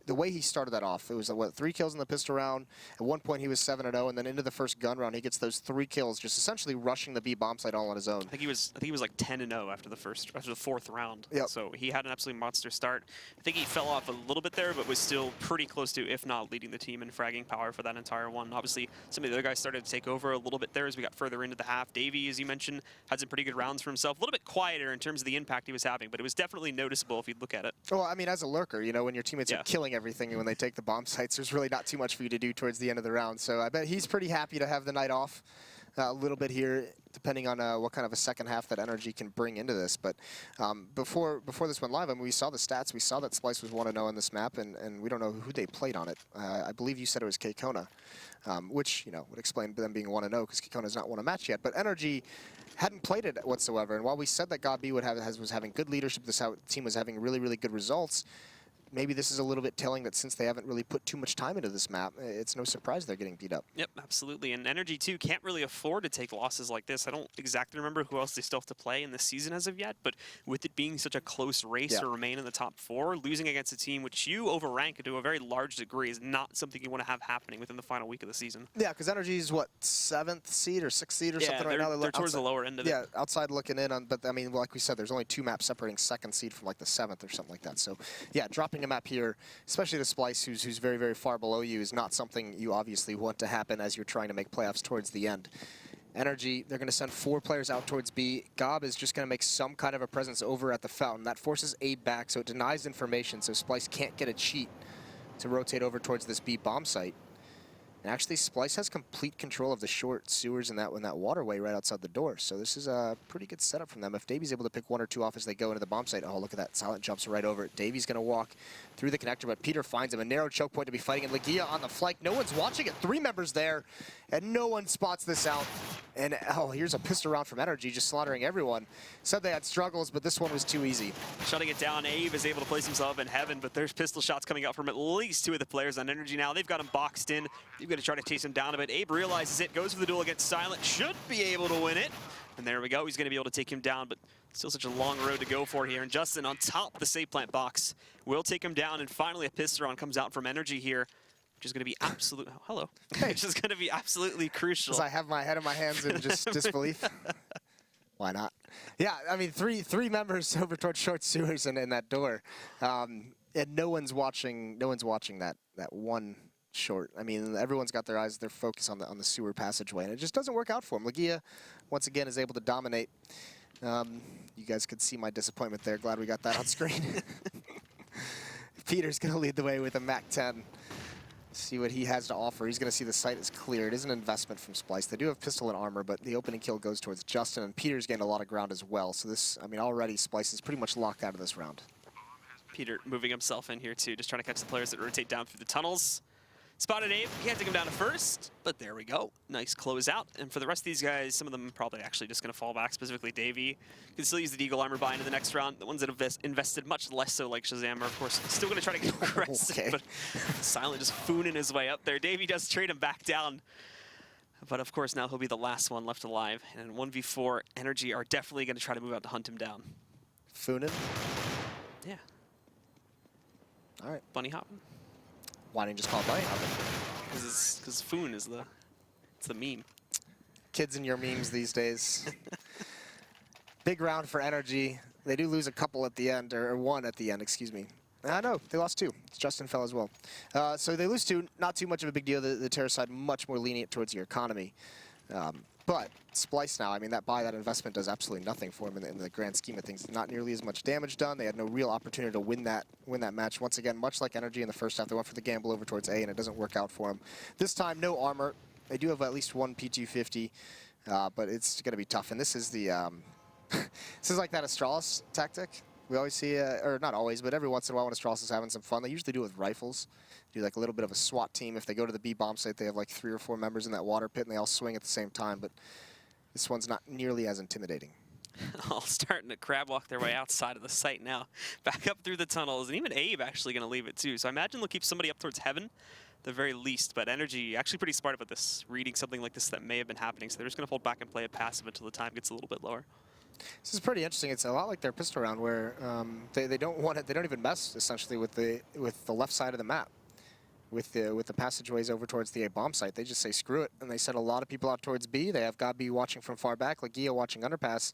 the way he started that off, it was, what, 3 kills in the pistol round. At one point, he was 7-0, and then into the first gun round, he gets those 3 kills, just essentially rushing the B bomb site all on his own. I think he was like 10-0 after the fourth round. Yep. So he had an absolutely monster start. I think he fell off a little bit there, but was still pretty close to, if not leading the team in fragging power for that entire one. Obviously, some of the other guys started to take over a little bit there as we got further into the half. Davey, as you mentioned, had some pretty good rounds for himself. A little bit quieter in terms of the impact he was having, but it was definitely noticeable if you look at it. Well, I mean, as a lurker, you know, when your teammates are killing everything and when they take the bomb sites, there's really not too much for you to do towards the end of the round. So I bet he's pretty happy to have the night off a little bit here, depending on what kind of a second half that NRG can bring into this. But before this went live, I mean, we saw the stats. We saw that Splyce was 1-0 on this map, and we don't know who they played on it. I believe you said it was K-Kona, which, you know, would explain them being 1-0 because K-Kona's not won a match yet. But NRG hadn't played it whatsoever. And while we said that Gob B was having good leadership, this team was having really, really good results, maybe this is a little bit telling that since they haven't really put too much time into this map, it's no surprise they're getting beat up. Yep, absolutely. And NRG, too, can't really afford to take losses like this. I don't exactly remember who else they still have to play in this season as of yet, but with it being such a close race to remain in the top 4, losing against a team which you overrank to a very large degree is not something you want to have happening within the final week of the season. Yeah, because NRG is, what, 7th seed or 6th seed or something right now? They're towards the lower end of it. Yeah, outside looking in on, but I mean, like we said, there's only 2 maps separating 2nd seed from like the 7th or something like that. So yeah, dropping a map here, especially to Splyce, who's very, very far below you, is not something you obviously want to happen as you're trying to make playoffs towards the end. NRG, they're going to send 4 players out towards B. Gob is just going to make some kind of a presence over at the fountain. That forces A back, so it denies information, so Splyce can't get a cheat to rotate over towards this B bomb site. And actually, Splyce has complete control of the short sewers in that waterway right outside the door. So this is a pretty good setup from them. If Davy's able to pick 1 or 2 off as they go into the bomb site, oh, look at that. Silent jumps right over it. Davy's going to walk through the connector, but Peter finds him. A narrow choke point to be fighting. And Legia on the flank. No one's watching it. 3 members there, and no one spots this out. And, oh, here's a pistol round from NRG, just slaughtering everyone. Said they had struggles, but this one was too easy. Shutting it down, Abe is able to place himself in heaven, but there's pistol shots coming out from at least 2 of the players on NRG now. They've got him boxed in. They've got to try to chase him down a bit. Abe realizes it, goes for the duel against Silent, should be able to win it. And there we go, he's going to be able to take him down, but still such a long road to go for here. And Justin on top of the save plant box will take him down, and finally a pistol round comes out from NRG here, which is going to be absolute. Oh, hello. Hey. Which is going to be absolutely crucial. As I have my head in my hands in just disbelief. Why not? Yeah, I mean, three members over towards short sewers and in that door, and no one's watching. No one's watching that one short. I mean, everyone's got their eyes, their focus on the sewer passageway, and it just doesn't work out for him. Legia, once again, is able to dominate. You guys could see my disappointment there. Glad we got that on screen. Peter's going to lead the way with a MAC-10. See what he has to offer. He's going to see the site is clear. It is an investment from Splyce. They do have pistol and armor, but the opening kill goes towards Justin, and Peter's gained a lot of ground as well. So this, I mean, already Splyce is pretty much locked out of this round. Peter moving himself in here too, just trying to catch the players that rotate down through the tunnels. Spotted Abe, can't take him down to first, but there we go. Nice closeout. And for the rest of these guys, some of them probably actually just going to fall back, specifically Davey. Can still use the Deagle Armor buy into the next round. The ones that have invested much less so, like Shazam, are of course still going to try to get aggressive, Okay. but Silent just fooning his way up there. Davey does trade him back down. But of course, now he'll be the last one left alive. And in 1v4, NRG are definitely going to try to move out to hunt him down. Foonin. Yeah. All right. Bunny hopping. Why didn't you just call it bunny hopping? Because Foon is it's the meme. Kids and your memes these days. Big round for NRG. They do lose a couple at the end, or one at the end, excuse me. No, they lost 2. Justin fell as well. So they lose 2, not too much of a big deal. The Terror side much more lenient towards your economy. But Splyce now, I mean, that investment does absolutely nothing for him in the grand scheme of things. Not nearly as much damage done. They had no real opportunity to win that match. Once again, much like NRG in the first half, they went for the gamble over towards A, and it doesn't work out for them. This time, no armor. They do have at least one P250, but it's going to be tough. And this is the this is like that Astralis tactic. We always see, or not always, but every once in a while when Astralis is having some fun, they usually do it with rifles. Do like a little bit of a SWAT team. If they go to the B bomb site, they have like 3 or 4 members in that water pit, and they all swing at the same time. But this one's not nearly as intimidating. All starting to crab walk their way outside of the site now. Back up through the tunnels, and even Abe actually going to leave it too. So I imagine they'll keep somebody up towards heaven, at the very least. But NRG actually pretty smart about this, reading something like this that may have been happening. So they're just going to hold back and play it passive until the time gets a little bit lower. This is pretty interesting. It's a lot like their pistol round, where they don't want it. They don't even mess essentially with the left side of the map, with the passageways over towards the A bomb site. They just say screw it, and they send a lot of people out towards B. They have Gabi watching from far back, Legia watching underpass,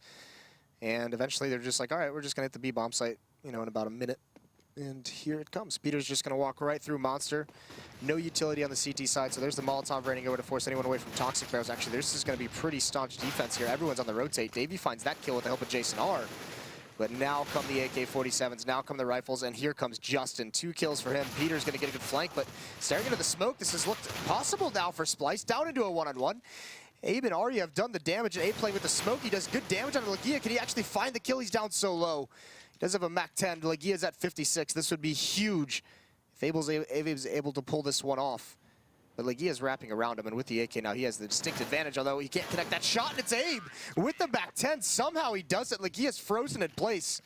and eventually they're just like, all right, we're just gonna hit the B bomb site, in about a minute. And here it comes. Peter's just going to walk right through Monster. No utility on the CT side, so there's the Molotov raining over to force anyone away from Toxic Barrels. Actually, this is going to be pretty staunch defense here. Everyone's on the rotate. Davey finds that kill with the help of Jason R. But now come the AK-47s, now come the rifles, and here comes Justin. 2 kills for him. Peter's going to get a good flank, but staring into the smoke, this has looked possible now for Splyce. Down into a one-on-one. Abe and Arya have done the damage, and Abe playing with the smoke. He does good damage on Legia. Can he actually find the kill? He's down so low. He does have a Mac 10. Legia's at 56. This would be huge if Abe's able to pull this one off. But Legia's wrapping around him, and with the AK now, he has the distinct advantage, although he can't connect that shot, and it's Abe with the Mac 10. Somehow he does it. Legia's frozen in place.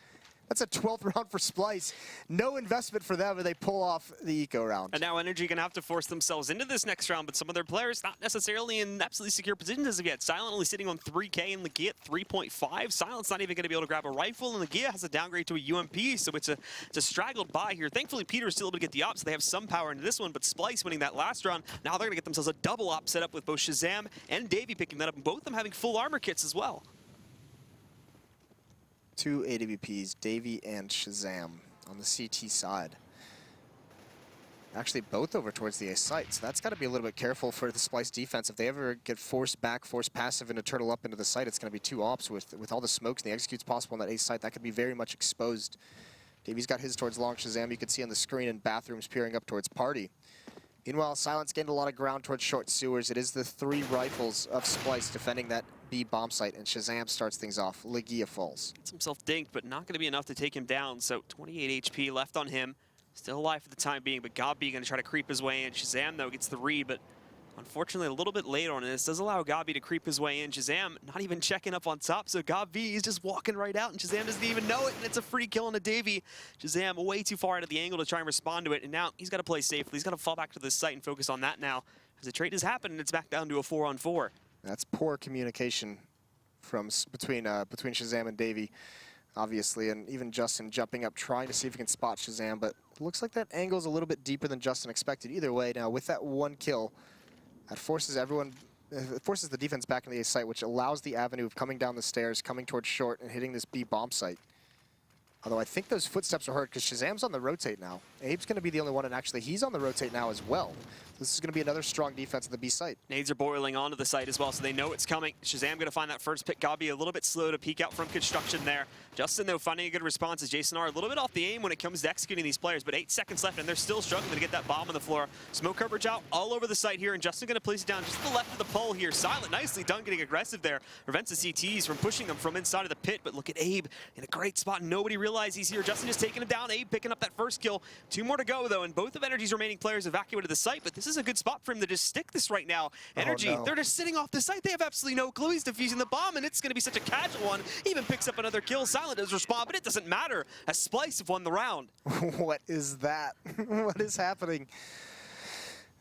That's a 12th round for Splyce. No investment for them, and they pull off the eco round. And now NRG going to have to force themselves into this next round, but some of their players not necessarily in absolutely secure positions as of yet. Silent only sitting on 3K and Legia at 3.5. Silent's not even going to be able to grab a rifle, and Legia has a downgrade to a UMP, so it's a straggled buy here. Thankfully, Peter's still able to get the op, so they have some power into this one, but Splyce winning that last round, now they're going to get themselves a double op set up with both Shazam and Davey picking that up, and both of them having full armor kits as well. 2 AWPs, Davey and Shazam on the CT side. Actually, both over towards the A site, so that's got to be a little bit careful for the Splyce defense. If they ever get forced back, forced passive, and a turtle up into the site, it's going to be 2 ops with all the smokes and the executes possible on that A site. That could be very much exposed. Davey's got his towards long Shazam. You can see on the screen in bathrooms peering up towards Party. Meanwhile, Silent's gained a lot of ground towards short sewers. It is the 3 rifles of Splyce defending that B bomb site, and Shazam starts things off. Legia falls. Gets himself dinked, but not going to be enough to take him down, so 28 HP left on him. Still alive for the time being, but Gabi going to try to creep his way in. Shazam, though, gets the read, but unfortunately a little bit late on this. Does allow Gabi to creep his way in. Shazam not even checking up on top, so Gabi is just walking right out, and Shazam doesn't even know it, and it's a free kill on a Davey. Shazam way too far out of the angle to try and respond to it, and now he's got to play safely. He's got to fall back to this site and focus on that now, as the trade has happened, and it's back down to a 4-on-4. That's poor communication from between Shazam and Davey, obviously, and even Justin jumping up, trying to see if he can spot Shazam, but it looks like that angle's a little bit deeper than Justin expected. Either way, now with that 1 kill, that forces everyone, it forces the defense back into the A site, which allows the avenue of coming down the stairs, coming towards short, and hitting this B bomb site. Although I think those footsteps are heard because Shazam's on the rotate now. Abe's going to be the only one, and actually he's on the rotate now as well. This is going to be another strong defense at the B site. Nades are boiling onto the site as well, so they know it's coming. Shazam going to find that first pick. Gabi a little bit slow to peek out from construction there. Justin, though, finding a good response as Jason R. a little bit off the aim when it comes to executing these players, but 8 seconds left, and they're still struggling to get that bomb on the floor. Smoke coverage out all over the site here, and Justin going to place it down just to the left of the pole here. Silent, nicely done getting aggressive there. Prevents the CTs from pushing them from inside of the pit, but look at Abe in a great spot. Nobody realizes he's here. Justin just taking him down. Abe picking up that first kill. 2 more to go, though, and both of NRG's remaining players evacuated the site, but this is this is a good spot for him to just stick this right now. Oh, Energy, no. they're just sitting off the site. They have absolutely no clue. He's defusing the bomb, and it's going to be such a casual one. He even picks up another kill. Silent does respond, but it doesn't matter, as Splyce have won the round. What is that? What is happening?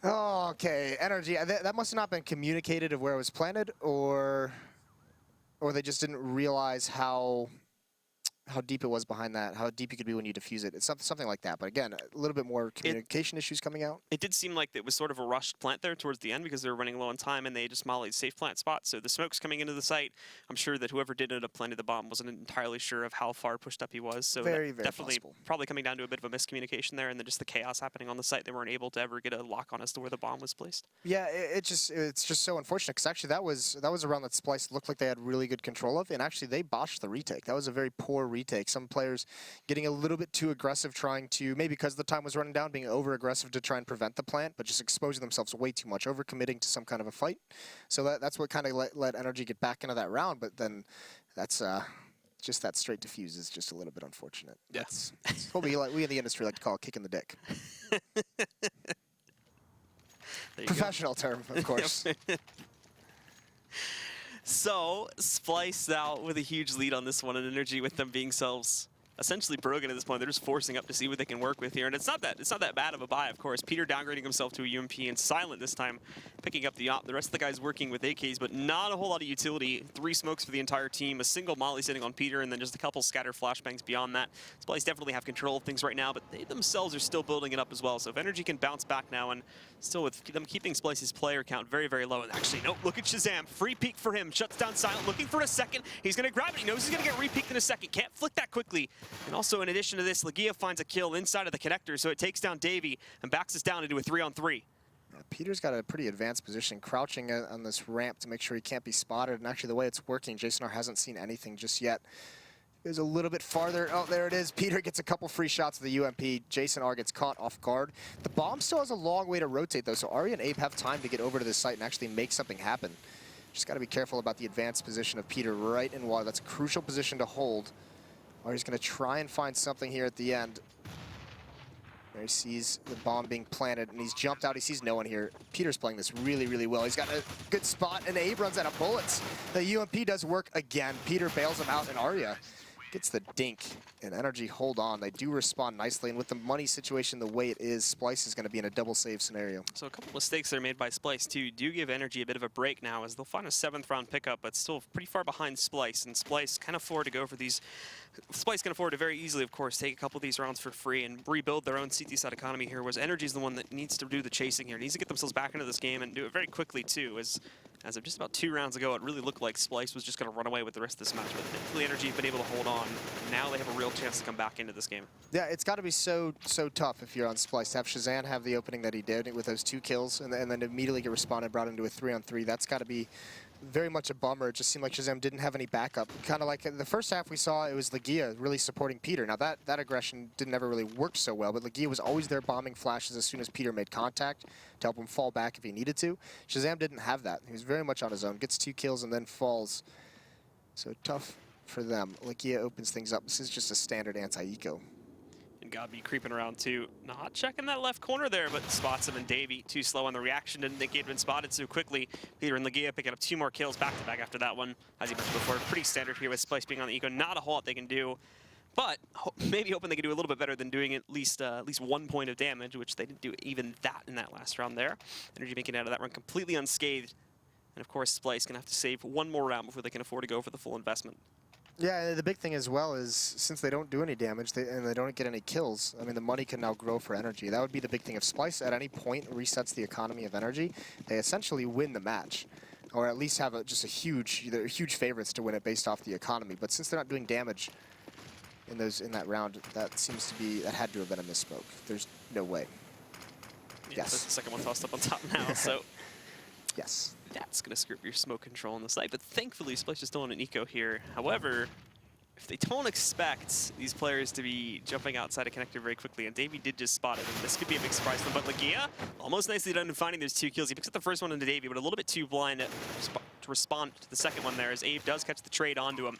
Oh, okay, Energy. That must have not been communicated of where it was planted, or they just didn't realize how deep it was behind that, how deep you could be when you defuse it. It's something like that. But again, a little bit more communication issues coming out. It did seem like it was sort of a rushed plant there towards the end because they were running low on time and they just mollied safe plant spots. So the smoke's coming into the site. I'm sure that whoever did end up planting the bomb wasn't entirely sure of how far pushed up he was. So very definitely possible. Probably coming down to a bit of a miscommunication there, and then just the chaos happening on the site. They weren't able to ever get a lock on as to where the bomb was placed. Yeah, it's just so unfortunate because actually that was a round that Splyce looked like they had really good control of, and actually they botched the retake. That was a very poor retake. Some players getting a little bit too aggressive, trying to, maybe because the time was running down, being over-aggressive to try and prevent the plant, but just exposing themselves way too much, over-committing to some kind of a fight. So that's what kind of let Energy get back into that round, but then that's just that straight defuse is just a little bit unfortunate. Yeah. That's what we in the industry like to call a kick in the dick. Professional term, of course. So, Splyce now with a huge lead on this one, and Energy with them being selves essentially broken at this point. They're just forcing up to see what they can work with here, and it's not that bad of a buy, of course. Peter downgrading himself to a UMP, and Silent this time picking up the op. The rest of the guys working with AKs, but not a whole lot of utility. 3 smokes for the entire team, a single molly sitting on Peter, and then just a couple scatter flashbangs beyond that. Splyce definitely have control of things right now, but they themselves are still building it up as well. So if Energy can bounce back now, and still with them keeping Splyce's player count very, very low. And actually, nope, look at Shazam. Free peek for him. Shuts down Silent, looking for a second. He's going to grab it. He knows he's going to get re-peeked in a second. Can't flick that quickly. And also, in addition to this, Legia finds a kill inside of the connector, so it takes down Davey and backs us down into a 3-on-3. Peter's got a pretty advanced position, crouching on this ramp to make sure he can't be spotted. And actually, the way it's working, Jason R hasn't seen anything just yet. Goes a little bit farther. Oh, there it is. Peter gets a couple free shots of the UMP. Jason R gets caught off guard. The bomb still has a long way to rotate, though, so Ari and Abe have time to get over to this site and actually make something happen. Just got to be careful about the advanced position of Peter right in water. That's a crucial position to hold. Ari's going to try and find something here at the end. There he sees the bomb being planted, and he's jumped out. He sees no one here. Peter's playing this really, really well. He's got a good spot, and Abe runs out of bullets. The UMP does work again. Peter bails him out, and Arya gets the dink. And Energy hold on. They do respond nicely, and with the money situation the way it is, Splyce is going to be in a double save scenario. So a couple mistakes that are made by Splyce too do give Energy a bit of a break now, as they'll find a 7th round pickup, but still pretty far behind Splyce. And Splyce can afford to go for these. Splyce can afford to very easily, of course, take a couple of these rounds for free and rebuild their own CT side economy here, whereas Energy's the one that needs to do the chasing here. Needs to get themselves back into this game and do it very quickly too, as of just about 2 rounds ago, it really looked like Splyce was just going to run away with the rest of this match, but thankfully Energy have been able to hold on. Now they have a real chance to come back into this game. Yeah, it's got to be so tough if you're on Splyce to have Shazam have the opening that he did with those 2 kills and then immediately get responded, brought into a 3-on-3. That's got to be very much a bummer. It just seemed like Shazam didn't have any backup. Kind of like in the first half we saw it was Legia really supporting Peter. Now that aggression didn't ever really work so well, but Legia was always there bombing flashes as soon as Peter made contact to help him fall back if he needed to. Shazam didn't have that. He was very much on his own. Gets 2 kills and then falls. So tough for them. Legia opens things up. This is just a standard anti-eco. And Gabi creeping around too, not checking that left corner there, but spots him, and Davey too slow on the reaction. Didn't think he had been spotted so quickly. Peter and Legia picking up 2 more kills back to back after that one. As he mentioned before, pretty standard here with Splyce being on the eco. Not a whole lot they can do, but maybe hoping they can do a little bit better than doing at least 1 point of damage, which they didn't do even that in that last round there. Energy making it out of that run completely unscathed. And of course, Splyce gonna have to save 1 more round before they can afford to go for the full investment. Yeah, the big thing as well is since they don't do any damage and they don't get any kills, I mean, the money can now grow for Energy. That would be the big thing. If Splyce at any point resets the economy of Energy, they essentially win the match, or at least have they're huge favorites to win it based off the economy. But since they're not doing damage in that round, that had to have been a misspoke. There's no way. Yeah, Yes. so the second one tossed up on top now, so yes. that's going to screw up your smoke control on the site. But thankfully, Splyce is still in an eco here. However, if they don't expect these players to be jumping outside a connector very quickly, and Davey did just spot it, and this could be a big surprise for them. But Legia, almost nicely done in finding those 2 kills. He picks up the first one into Davey, but a little bit too blind, to respond to the second one there as Abe does catch the trade onto him.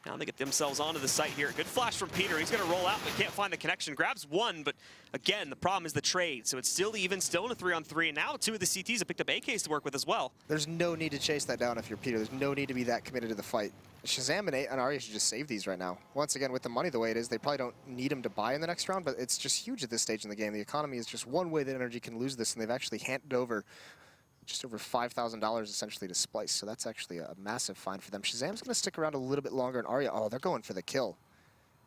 Now they get themselves onto the site here. Good flash from Peter. He's going to roll out, but can't find the connection. Grabs one, but again, the problem is the trade. So it's still even, still in a 3-on-3, and now two of the CTs have picked up AKs to work with as well. There's no need to chase that down if you're Peter. There's no need to be that committed to the fight. Shazam and Arya should just save these right now. Once again, with the money the way it is, they probably don't need him to buy in the next round, but it's just huge at this stage in the game. The economy is just one way that NRG can lose this, and they've actually handed over just over $5,000 essentially to Splyce, so that's actually a massive find for them. Shazam's going to stick around a little bit longer, and Arya, oh, they're going for the kill.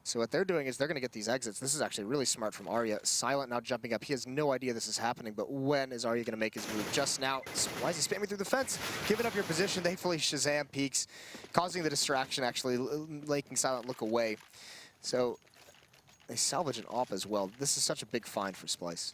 So what they're doing is they're going to get these exits. This is actually really smart from Arya. Silent now jumping up. He has no idea this is happening, but when is Arya going to make his move? Just now. Why is he spamming through the fence? Giving up your position. Thankfully, Shazam peeks, causing the distraction, actually making Silent look away. So they salvage an AWP as well. This is such a big find for Splyce.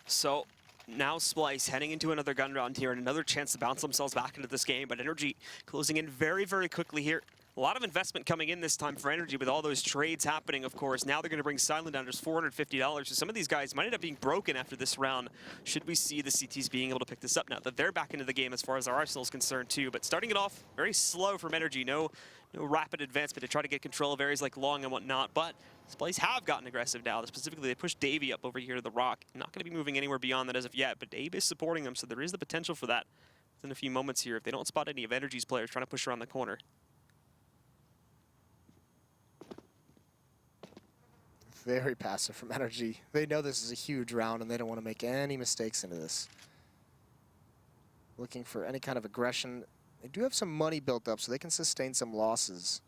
So now Splyce heading into another gun round here and another chance to bounce themselves back into this game, but NRG closing in very, very quickly here. A lot of investment coming in this time for NRG with all those trades happening, of course. Now they're going to bring Silent down. There's $450. So some of these guys might end up being broken after this round, should we see the CTs being able to pick this up now that they're back into the game as far as our arsenal is concerned too. But starting it off very slow from NRG. No rapid advancement to try to get control of areas like Long and whatnot. But Splyce have gotten aggressive now. Specifically, they pushed Davey up over here to the rock. Not going to be moving anywhere beyond that as of yet, but Dave is supporting them, so there is the potential for that within a few moments here if they don't spot any of NRG's players trying to push around the corner. Very passive from NRG. They know this is a huge round and they don't want to make any mistakes into this. Looking for any kind of aggression. They do have some money built up so they can sustain some losses.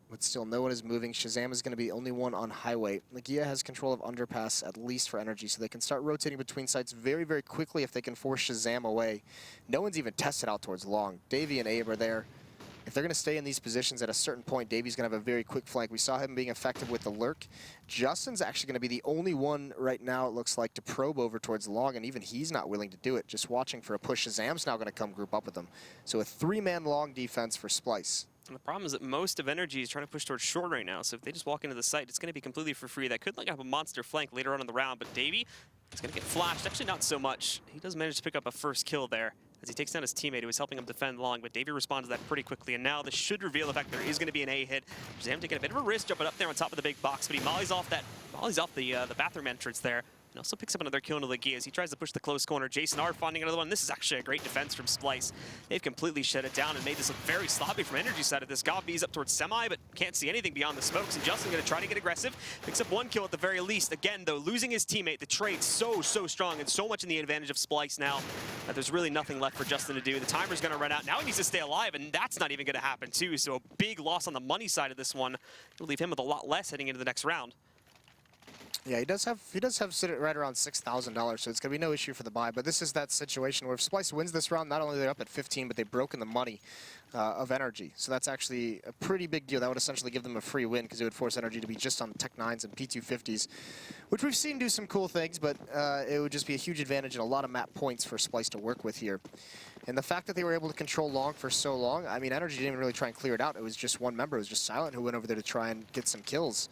But still, no one is moving. Shazam is going to be the only one on highway. Legia has control of Underpass, at least for NRG, so they can start rotating between sites very, very quickly if they can force Shazam away. No one's even tested out towards Long. Davey and Abe are there. If they're going to stay in these positions at a certain point, Davey's going to have a very quick flank. We saw him being effective with the lurk. Justin's actually going to be the only one right now, it looks like, to probe over towards Long, and even he's not willing to do it. Just watching for a push. Shazam's now going to come group up with them. So a three-man Long defense for Splyce. And the problem is that most of NRG is trying to push towards short right now, so if they just walk into the site, it's going to be completely for free. That could like have a monster flank later on in the round, but Davey is going to get flashed. Actually, not so much. He does manage to pick up a first kill there as he takes down his teammate who was helping him defend Long, but Davey responds to that pretty quickly, and now this should reveal the fact there is going to be an A hit. Shazam taking a bit of a risk jumping up there on top of the big box, but he mollies off the bathroom entrance there. And also picks up another kill into Legia as he tries to push the close corner. Jason R finding another one. This is actually a great defense from Splyce. They've completely shut it down and made this look very sloppy from NRG side of this. Gobby's up towards semi, but can't see anything beyond the smokes. And Justin going to try to get aggressive. Picks up one kill at the very least. Again, though, losing his teammate. The trade so strong and so much in the advantage of Splyce now that there's really nothing left for Justin to do. The timer's going to run out. Now he needs to stay alive, and that's not even going to happen, too. So a big loss on the money side of this one will leave him with a lot less heading into the next round. Yeah, he does have sit right around $6,000, so it's going to be no issue for the buy. But this is that situation where if Splyce wins this round, not only are they up at 15, but they've broken the money of NRG. So that's actually a pretty big deal. That would essentially give them a free win because it would force NRG to be just on Tech 9s and P250s, which we've seen do some cool things, but it would just be a huge advantage and a lot of map points for Splyce to work with here. And the fact that they were able to control Long for so long, I mean, NRG didn't even really try and clear it out. It was just one member. It was just Silent who went over there to try and get some kills.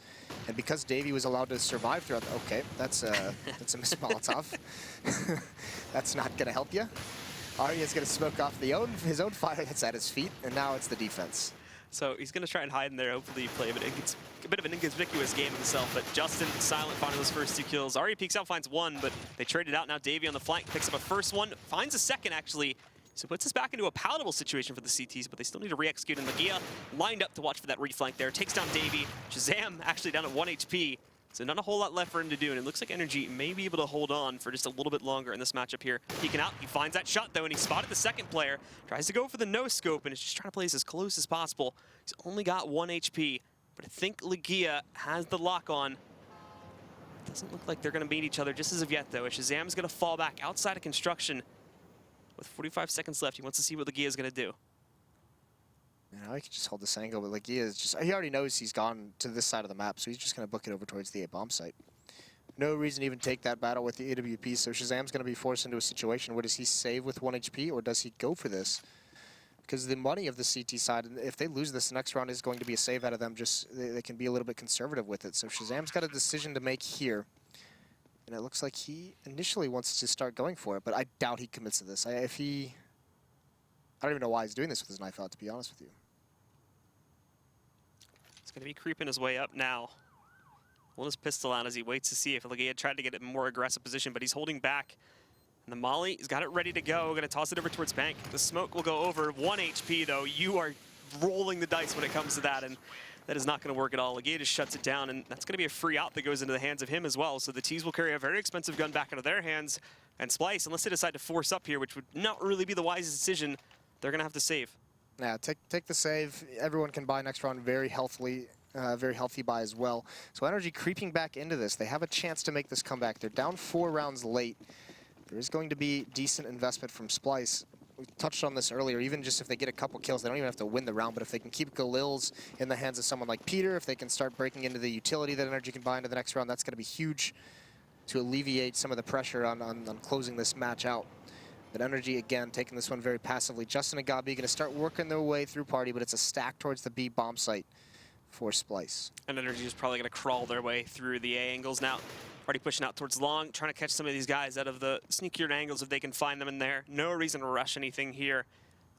And because Davey was allowed to survive throughout the... Okay, that's a missed Molotov. That's not going to help you. Arya's going to smoke off his own fire that's at his feet, and now it's the defense. So he's going to try and hide in there, hopefully play, but it's a bit of an inconspicuous game himself. But Justin, Silent, finding those first two kills. Arya peeks out, finds one, but they traded out. Now Davey on the flank picks up a first one, finds a second, actually. So puts us back into a palatable situation for the CTs, but they still need to re-execute. And Legia lined up to watch for that reflank there. Takes down Davey. Shazam actually down at 1 HP. So not a whole lot left for him to do, and it looks like NRG may be able to hold on for just a little bit longer in this matchup here. Peeking out, he finds that shot though, and he spotted the second player. Tries to go for the no-scope, and is just trying to play this as close as possible. He's only got 1 HP, but I think Legia has the lock on. Doesn't look like they're going to meet each other just as of yet though. Shazam's going to fall back outside of construction. With 45 seconds left, he wants to see what Legia is going to do. You know, I could just hold this angle, but Legia is just... He already knows he's gone to this side of the map, so he's just going to book it over towards the A-bomb site. No reason to even take that battle with the AWP, so Shazam's going to be forced into a situation where does he save with 1 HP, or does he go for this? Because the money of the CT side, if they lose this, the next round is going to be a save out of them. Just they can be a little bit conservative with it. So Shazam's got a decision to make here. And it looks like he initially wants to start going for it, but I doubt he commits to this. If he I don't even know why he's doing this with his knife out, to be honest with you. He's going to be creeping his way up now. Pulling his pistol out as he waits to see if Legia tried to get a more aggressive position, but he's holding back. And the molly, he's got it ready to go. Going to toss it over towards Bank. The smoke will go over. 1 HP, though. You are rolling the dice when it comes to that, and that is not going to work at all. Legia just shuts it down, and that's going to be a free out that goes into the hands of him as well. So the T's will carry a very expensive gun back into their hands. And Splyce, unless they decide to force up here, which would not really be the wisest decision, they're going to have to save. Yeah, take the save. Everyone can buy next round very healthily. Very healthy buy as well. So NRG creeping back into this. They have a chance to make this comeback. They're down 4 rounds late. There is going to be decent investment from Splyce. We touched on this earlier. Even just if they get a couple kills, they don't even have to win the round. But if they can keep Galil's in the hands of someone like Peter, if they can start breaking into the utility that NRG can buy into the next round, that's going to be huge to alleviate some of the pressure on closing this match out. But NRG, again, taking this one very passively. Justin and Gabi going to start working their way through party, but it's a stack towards the B bomb site for Splyce. And NRG is probably going to crawl their way through the A angles now. Already pushing out towards long, trying to catch some of these guys out of the sneakier angles if they can find them in there. No reason to rush anything here.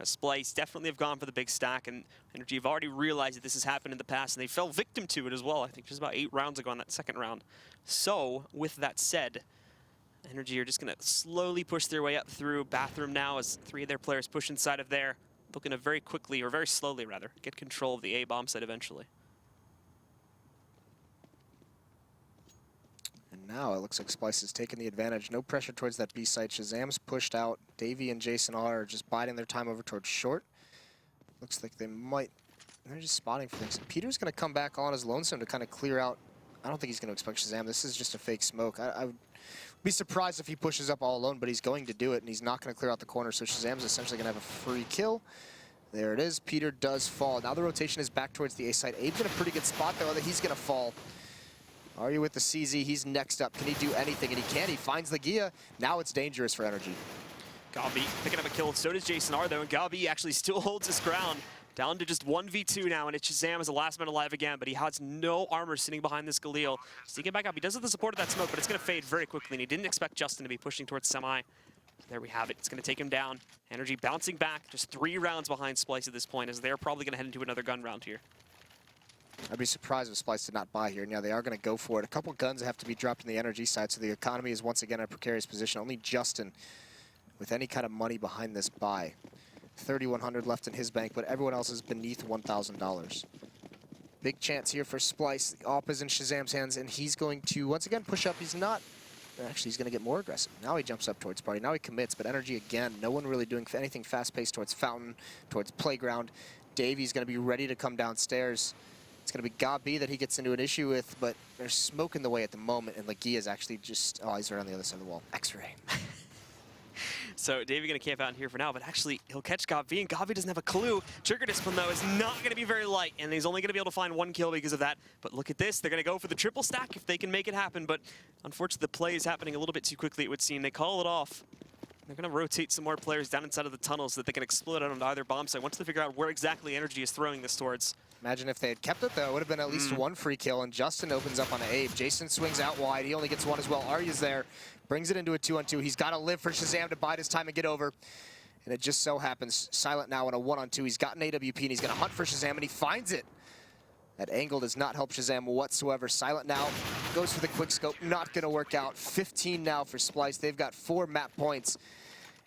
Splyce definitely have gone for the big stack, and NRG have already realized that this has happened in the past, and they fell victim to it as well, I think just about 8 rounds ago in that second round. So, with that said, NRG are just going to slowly push their way up through bathroom now as 3 of their players push inside of there, looking to very quickly, or very slowly rather, get control of the A bomb site eventually. Now it looks like Splyce is taking the advantage. No pressure towards that B site. Shazam's pushed out. Davey and Jason are just biding their time over towards short. Looks like they're just spotting for things. Peter's going to come back on as lonesome to kind of clear out. I don't think he's going to expect Shazam. This is just a fake smoke. I would be surprised if he pushes up all alone, but he's going to do it, and he's not going to clear out the corner, so Shazam's essentially going to have a free kill. There it is. Peter does fall. Now the rotation is back towards the A site. Abe's in a pretty good spot, though, that he's going to fall. Are you with the CZ? He's next up. Can he do anything? And he can. He finds Legia. Now it's dangerous for NRG. Gabi picking up a kill. So does Jason R, though. And Gabi actually still holds his ground. Down to just 1v2 now. And it's Shazam as the last man alive again. But he has no armor sitting behind this Galil. So he get back up. He does have the support of that smoke, but it's going to fade very quickly. And he didn't expect Justin to be pushing towards semi. There we have it. It's going to take him down. NRG bouncing back. Just 3 rounds behind Splyce at this point, as they're probably going to head into another gun round here. I'd be surprised if Splyce did not buy here. Now they are going to go for it. A couple guns have to be dropped in the NRG side, so the economy is once again in a precarious position. Only Justin with any kind of money behind this buy. 3,100 left in his bank, but everyone else is beneath $1,000. Big chance here for Splyce. The AWP is in Shazam's hands, and he's going to once again push up. He's not. Actually, he's going to get more aggressive. Now he jumps up towards party. Now he commits, but NRG again, no one really doing anything fast-paced towards Fountain, towards Playground. Davey's going to be ready to come downstairs. It's going to be Gabi that he gets into an issue with, but there's smoke in the way at the moment, and Legia's actually just, oh, he's right on the other side of the wall. X-ray. So Davey going to camp out in here for now, but actually he'll catch Gabi, and Gabi doesn't have a clue. Trigger discipline, though, is not going to be very light, and he's only going to be able to find 1 kill because of that. But look at this. They're going to go for the triple stack if they can make it happen, but unfortunately the play is happening a little bit too quickly, it would seem. They call it off. They're going to rotate some more players down inside of the tunnel so that they can explode out onto either bomb site once they figure out where exactly NRG is throwing this towards. Imagine if they had kept it, though. It would have been at least 1 free kill, and Justin opens up on Abe. Jason swings out wide. He only gets 1 as well. Arya's there. Brings it into a 2-on-2. He's got to live for Shazam to bide his time and get over. And it just so happens, Silent now in a 1-on-2. He's got an AWP, and he's going to hunt for Shazam, and he finds it. That angle does not help Shazam whatsoever. Silent now goes for the quick scope. Not going to work out. 15 now for Splyce. They've got 4 map points.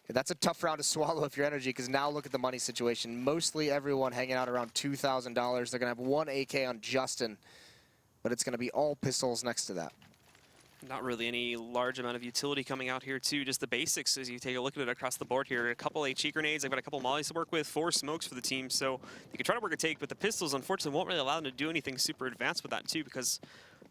That's a tough round to swallow if you're NRG, because now look at the money situation. Mostly everyone hanging out around $2,000. They're going to have 1 AK on Justin, but it's going to be all pistols next to that. Not really any large amount of utility coming out here, too. Just the basics as you take a look at it across the board here. A couple HE grenades. I've got a couple mollies to work with, 4 smokes for the team. So you can try to work a take, but the pistols, unfortunately, won't really allow them to do anything super advanced with that, too, because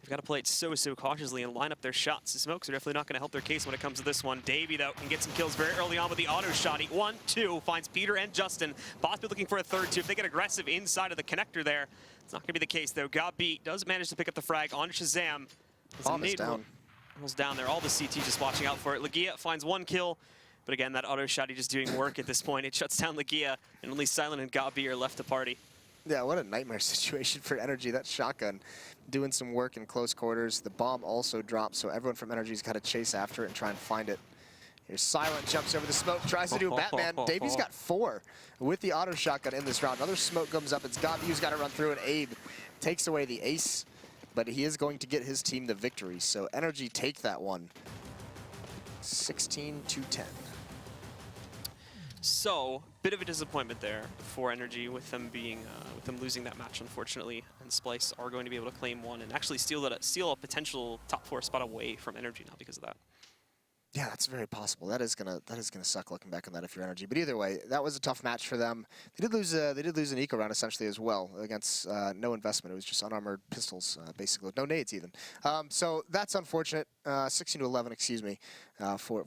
they've got to play it so cautiously and line up their shots. The smokes are definitely not going to help their case when it comes to this one. Davey, though, can get some kills very early on with the auto shot. 1, 2, finds Peter and Justin. Bosby looking for a third, too. If they get aggressive inside of the connector there, it's not going to be the case, though. Gabi does manage to pick up the frag on Shazam. Bomb is down. Down there. All the CT just watching out for it. Legia finds 1 kill, but again, that auto shot, just doing work at this point. It shuts down Legia, and only Silent and Gabi are left to party. Yeah, what a nightmare situation for NRG. That shotgun doing some work in close quarters. The bomb also dropped, so everyone from NRG's got to chase after it and try and find it Here's Silent, jumps over the smoke, tries to do a Batman. Davy's got 4 with the auto shotgun in this round. Another smoke comes up. It's Gaviu's got to run through, and Abe takes away the ace, but he is going to get his team the victory. So NRG take that one, 16-10. So, bit of a disappointment there for NRG with them being with them losing that match, unfortunately. And Splyce are going to be able to claim one and actually steal a potential top 4 spot away from NRG now because of that. Yeah, that's very possible. That is gonna suck looking back on that if you're NRG. But either way, that was a tough match for them. They did lose an eco round essentially as well against no investment. It was just unarmored pistols, basically, no nades even. So that's unfortunate. 16-11, excuse me, for